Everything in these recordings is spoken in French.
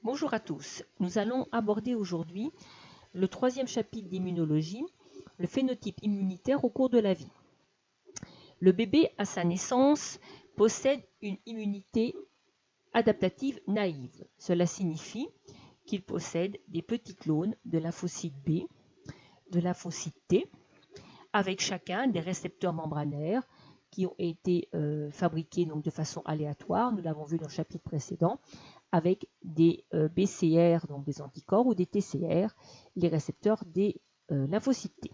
Bonjour à tous, nous allons aborder aujourd'hui le troisième chapitre d'immunologie, le phénotype immunitaire au cours de la vie. Le bébé à sa naissance possède une immunité adaptative naïve. Cela signifie qu'il possède des petits clones de lymphocytes B, de lymphocytes T, avec chacun des récepteurs membranaires qui ont été fabriqués donc de façon aléatoire, nous l'avons vu dans le chapitre précédent, avec des BCR, donc des anticorps, ou des TCR, les récepteurs des lymphocytes T.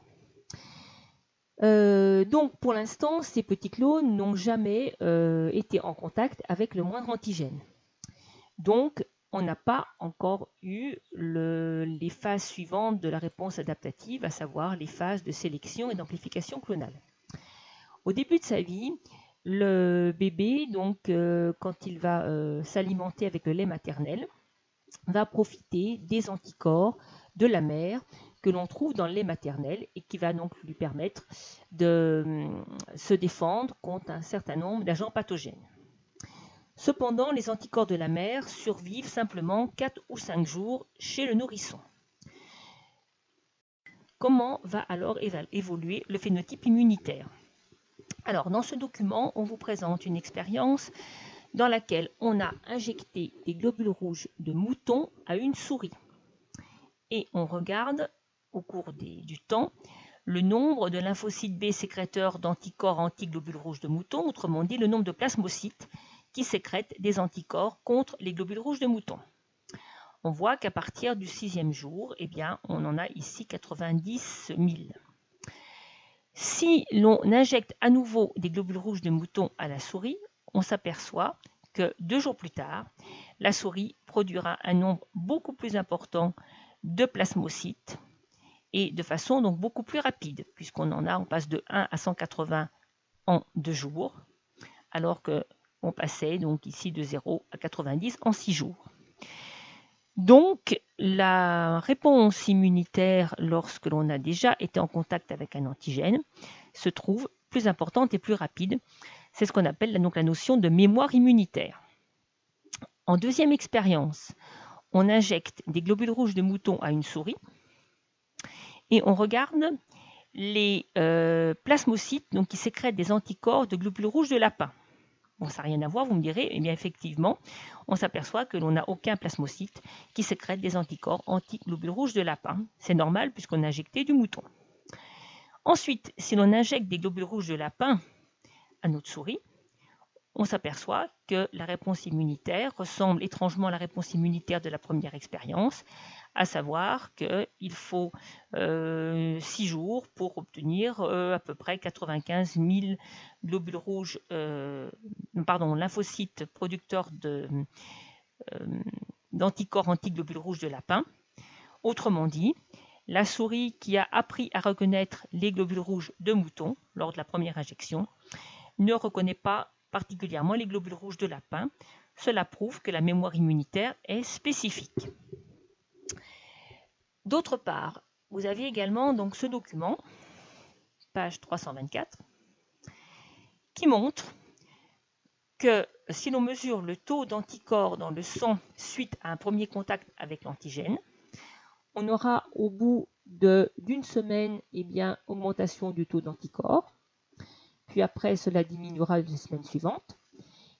Donc pour l'instant, ces petits clones n'ont jamais été en contact avec le moindre antigène. Donc on n'a pas encore eu les phases suivantes de la réponse adaptative, à savoir les phases de sélection et d'amplification clonale. Au début de sa vie, le bébé, donc, quand il va s'alimenter avec le lait maternel, va profiter des anticorps de la mère que l'on trouve dans le lait maternel et qui va donc lui permettre de se défendre contre un certain nombre d'agents pathogènes. Cependant, les anticorps de la mère survivent simplement 4 ou 5 jours chez le nourrisson. Comment va alors évoluer le phénotype immunitaire ? Alors, dans ce document, on vous présente une expérience dans laquelle on a injecté des globules rouges de mouton à une souris. Et on regarde, au cours du temps, le nombre de lymphocytes B sécréteurs d'anticorps anti-globules rouges de mouton, autrement dit le nombre de plasmocytes qui sécrètent des anticorps contre les globules rouges de mouton. On voit qu'à partir du 6e jour, eh bien, on en a ici 90 000. Si l'on injecte à nouveau des globules rouges de mouton à la souris, on s'aperçoit que 2 jours plus tard, la souris produira un nombre beaucoup plus important de plasmocytes et de façon donc beaucoup plus rapide, on passe de 1 à 180 en 2 jours, alors qu'on passait donc ici de 0 à 90 en 6 jours. Donc, la réponse immunitaire, lorsque l'on a déjà été en contact avec un antigène, se trouve plus importante et plus rapide. C'est ce qu'on appelle donc la notion de mémoire immunitaire. En deuxième expérience, on injecte des globules rouges de mouton à une souris et on regarde les plasmocytes donc, qui sécrètent des anticorps de globules rouges de lapin. Bon, ça n'a rien à voir, vous me direz, eh bien effectivement, on s'aperçoit que l'on n'a aucun plasmocyte qui sécrète des anticorps anti-globules rouges de lapin. C'est normal puisqu'on a injecté du mouton. Ensuite, si l'on injecte des globules rouges de lapin à notre souris, on s'aperçoit que la réponse immunitaire ressemble étrangement à la réponse immunitaire de la première expérience, à savoir qu'il faut 6 jours pour obtenir à peu près 95 000 globules rouges, lymphocytes producteurs d'anticorps anti-globules rouges de lapin. Autrement dit, la souris qui a appris à reconnaître les globules rouges de mouton lors de la première injection ne reconnaît pas particulièrement les globules rouges de lapin. Cela prouve que la mémoire immunitaire est spécifique. D'autre part, vous avez également donc ce document, page 324, qui montre que si l'on mesure le taux d'anticorps dans le sang suite à un premier contact avec l'antigène, on aura au bout d'une semaine augmentation du taux d'anticorps. Puis après, cela diminuera les semaines suivantes.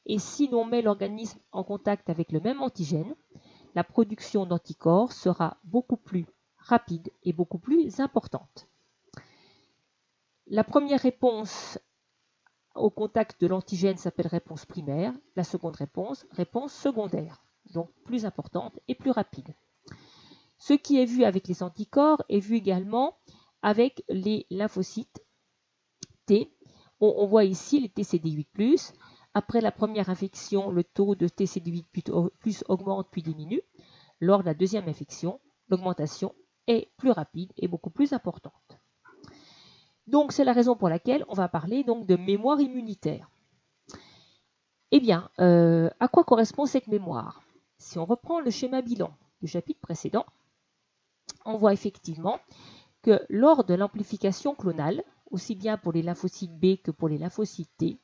Et si l'on met l'organisme en contact avec le même antigène, la production d'anticorps sera beaucoup plus rapide et beaucoup plus importante. La première réponse au contact de l'antigène s'appelle réponse primaire, la seconde réponse secondaire, donc plus importante et plus rapide. Ce qui est vu avec les anticorps est vu également avec les lymphocytes T. On voit ici les TCD8+. Après la première infection, le taux de TCD8+ augmente puis diminue. Lors de la deuxième infection, l'augmentation est plus rapide et beaucoup plus importante. Donc, c'est la raison pour laquelle on va parler donc de mémoire immunitaire. Eh bien, à quoi correspond cette mémoire? Si on reprend le schéma bilan du chapitre précédent, on voit effectivement que lors de l'amplification clonale, aussi bien pour les lymphocytes B que pour les lymphocytes T,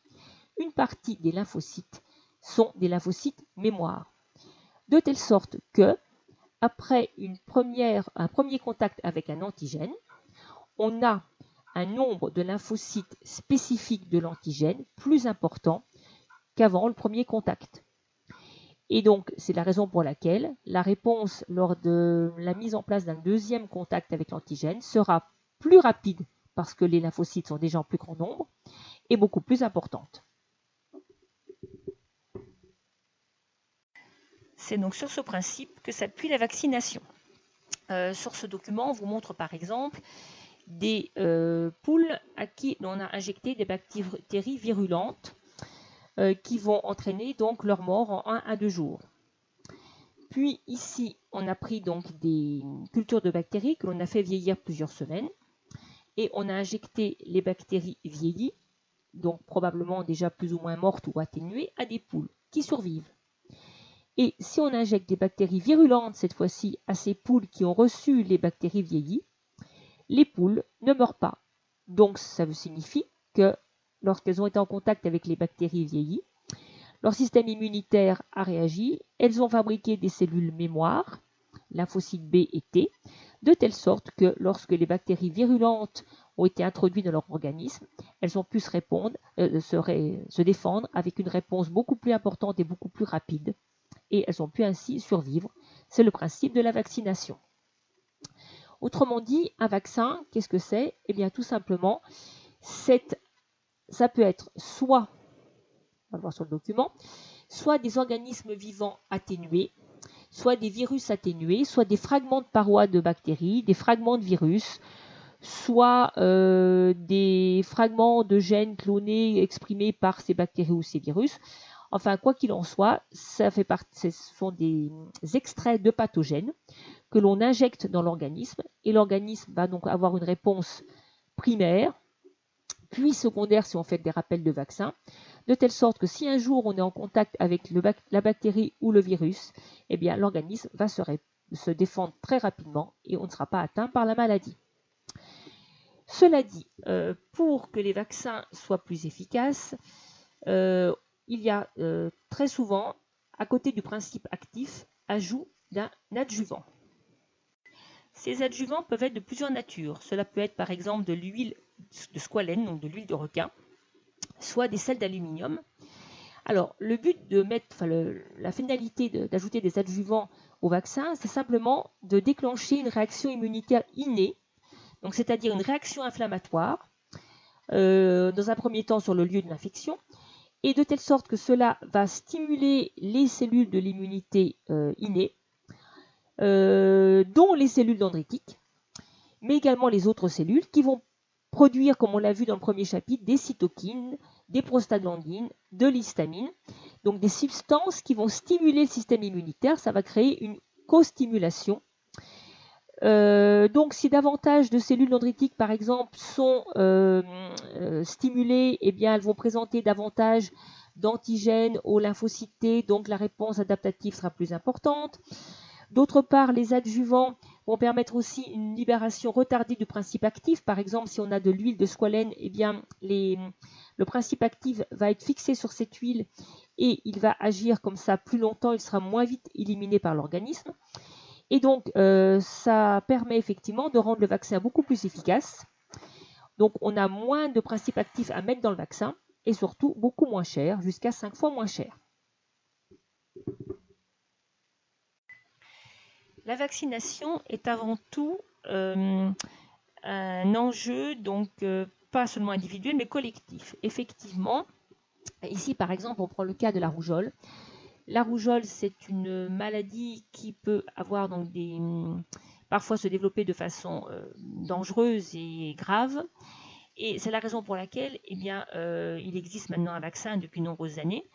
une partie des lymphocytes sont des lymphocytes mémoire. de telle sorte que, après un premier contact avec un antigène, on a un nombre de lymphocytes spécifiques de l'antigène plus important qu'avant le premier contact. Et donc, c'est la raison pour laquelle la réponse lors de la mise en place d'un deuxième contact avec l'antigène sera plus rapide parce que les lymphocytes sont déjà en plus grand nombre et beaucoup plus importante. C'est donc sur ce principe que s'appuie la vaccination. Sur ce document, on vous montre par exemple des poules à qui on a injecté des bactéries virulentes qui vont entraîner donc leur mort en 1 à 2 jours. Puis ici, on a pris donc des cultures de bactéries que l'on a fait vieillir plusieurs semaines et on a injecté les bactéries vieillies, donc probablement déjà plus ou moins mortes ou atténuées, à des poules qui survivent. Et si on injecte des bactéries virulentes cette fois-ci à ces poules qui ont reçu les bactéries vieillies, les poules ne meurent pas. Donc ça signifie que lorsqu'elles ont été en contact avec les bactéries vieillies, leur système immunitaire a réagi, elles ont fabriqué des cellules mémoire, lymphocytes B et T, de telle sorte que lorsque les bactéries virulentes ont été introduites dans leur organisme, elles ont pu se défendre avec une réponse beaucoup plus importante et beaucoup plus rapide, et elles ont pu ainsi survivre. C'est le principe de la vaccination. Autrement dit, un vaccin, qu'est-ce que c'est? Eh bien, tout simplement, ça peut être soit, on va le voir sur le document, soit des organismes vivants atténués, soit des virus atténués, soit des fragments de parois de bactéries, des fragments de virus, soit des fragments de gènes clonés exprimés par ces bactéries ou ces virus. Enfin, quoi qu'il en soit, ce sont des extraits de pathogènes que l'on injecte dans l'organisme et l'organisme va donc avoir une réponse primaire, puis secondaire si on fait des rappels de vaccins, de telle sorte que si un jour on est en contact avec la bactérie ou le virus, eh bien l'organisme va se défendre très rapidement et on ne sera pas atteint par la maladie. Cela dit, pour que les vaccins soient plus efficaces, il y a très souvent, à côté du principe actif, ajout d'un adjuvant. Ces adjuvants peuvent être de plusieurs natures. Cela peut être par exemple de l'huile de squalène, donc de l'huile de requin, soit des sels d'aluminium. Alors, le but la finalité d'ajouter des adjuvants au vaccin, c'est simplement de déclencher une réaction immunitaire innée, donc c'est-à-dire une réaction inflammatoire, dans un premier temps sur le lieu de l'infection, et de telle sorte que cela va stimuler les cellules de l'immunité innée, dont les cellules dendritiques, mais également les autres cellules qui vont produire, comme on l'a vu dans le premier chapitre, des cytokines, des prostaglandines, de l'histamine, donc des substances qui vont stimuler le système immunitaire. Ça va créer une co-stimulation. Donc si davantage de cellules dendritiques par exemple sont stimulées, eh bien elles vont présenter davantage d'antigènes aux lymphocytes T, donc la réponse adaptative sera plus importante. D'autre part, les adjuvants vont permettre aussi une libération retardée du principe actif. Par exemple, si on a de l'huile de squalène, eh bien le principe actif va être fixé sur cette huile et il va agir comme ça plus longtemps, il sera moins vite éliminé par l'organisme. Et donc, ça permet effectivement de rendre le vaccin beaucoup plus efficace. Donc, on a moins de principes actifs à mettre dans le vaccin et surtout beaucoup moins cher, jusqu'à 5 fois moins cher. La vaccination est avant tout un enjeu, donc pas seulement individuel, mais collectif. Effectivement, ici par exemple, on prend le cas de la rougeole. La rougeole, c'est une maladie qui peut avoir donc parfois se développer de façon dangereuse et grave. Et c'est la raison pour laquelle eh bien, il existe maintenant un vaccin depuis de nombreuses années.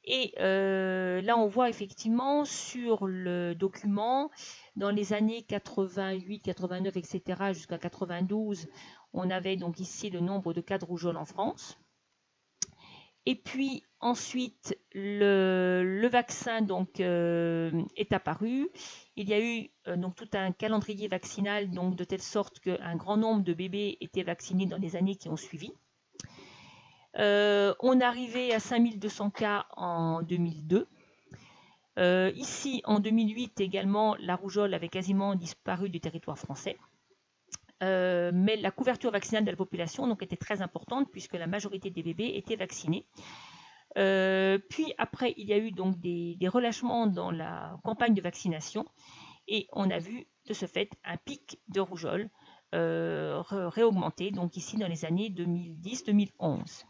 Et là, on voit effectivement sur le document, dans les années 88, 89, etc., jusqu'à 92, on avait donc ici le nombre de cas de rougeole en France. Et puis ensuite, le vaccin donc, est apparu. Il y a eu donc tout un calendrier vaccinal, donc de telle sorte qu'un grand nombre de bébés étaient vaccinés dans les années qui ont suivi. On est arrivé à 5200 cas en 2002. Ici, en 2008 également, la rougeole avait quasiment disparu du territoire français. Mais la couverture vaccinale de la population donc, était très importante puisque la majorité des bébés étaient vaccinés. Puis après, il y a eu donc des relâchements dans la campagne de vaccination et on a vu de ce fait un pic de rougeole réaugmenté, donc ici dans les années 2010-2011.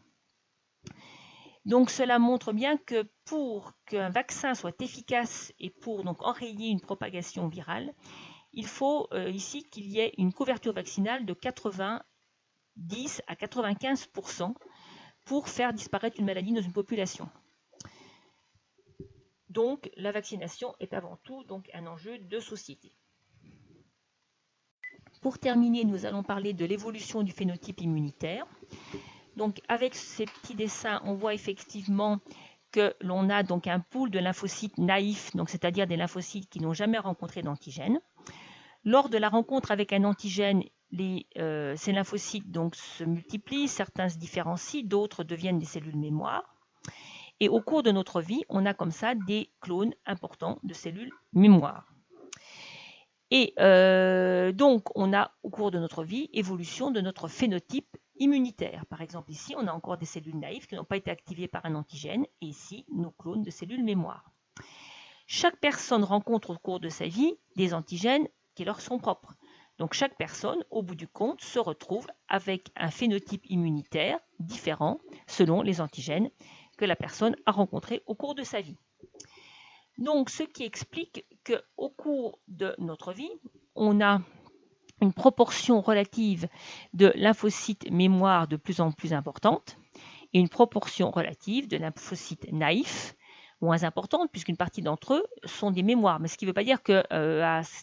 Donc cela montre bien que pour qu'un vaccin soit efficace et pour donc enrayer une propagation virale, il faut ici qu'il y ait une couverture vaccinale de 90 à 95% pour faire disparaître une maladie dans une population. Donc la vaccination est avant tout donc, un enjeu de société. Pour terminer, nous allons parler de l'évolution du phénotype immunitaire. Donc avec ces petits dessins, on voit effectivement que l'on a donc un pool de lymphocytes naïfs, c'est-à-dire des lymphocytes qui n'ont jamais rencontré d'antigène. Lors de la rencontre avec un antigène, ces lymphocytes donc, se multiplient, certains se différencient, d'autres deviennent des cellules mémoire. Et au cours de notre vie, on a comme ça des clones importants de cellules mémoire. Et donc, on a au cours de notre vie évolution de notre phénotype immunitaire. Par exemple, ici, on a encore des cellules naïves qui n'ont pas été activées par un antigène, et ici, nos clones de cellules mémoire. Chaque personne rencontre au cours de sa vie des antigènes qui leur sont propres. Donc chaque personne, au bout du compte, se retrouve avec un phénotype immunitaire différent selon les antigènes que la personne a rencontrés au cours de sa vie. Donc ce qui explique qu'au cours de notre vie, on a une proportion relative de lymphocytes mémoire de plus en plus importante et une proportion relative de lymphocytes naïfs moins importante, puisqu'une partie d'entre eux sont des mémoires. Mais ce qui ne veut pas dire qu'à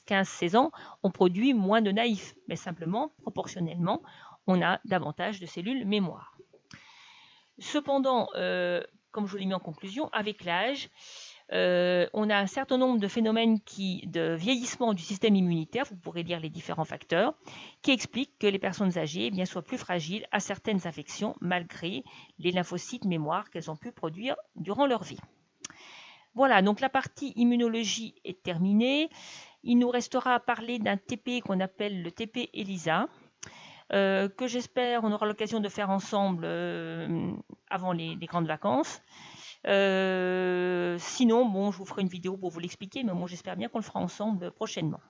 15-16 ans, on produit moins de naïfs, mais simplement, proportionnellement, on a davantage de cellules mémoire. Cependant, comme je vous l'ai mis en conclusion, avec l'âge, on a un certain nombre de phénomènes de vieillissement du système immunitaire, vous pourrez lire les différents facteurs, qui expliquent que les personnes âgées soient plus fragiles à certaines infections, malgré les lymphocytes mémoire qu'elles ont pu produire durant leur vie. Voilà, donc la partie immunologie est terminée. Il nous restera à parler d'un TP qu'on appelle le TP ELISA, que j'espère on aura l'occasion de faire ensemble avant les grandes vacances. Sinon, bon, je vous ferai une vidéo pour vous l'expliquer, mais bon, j'espère bien qu'on le fera ensemble prochainement.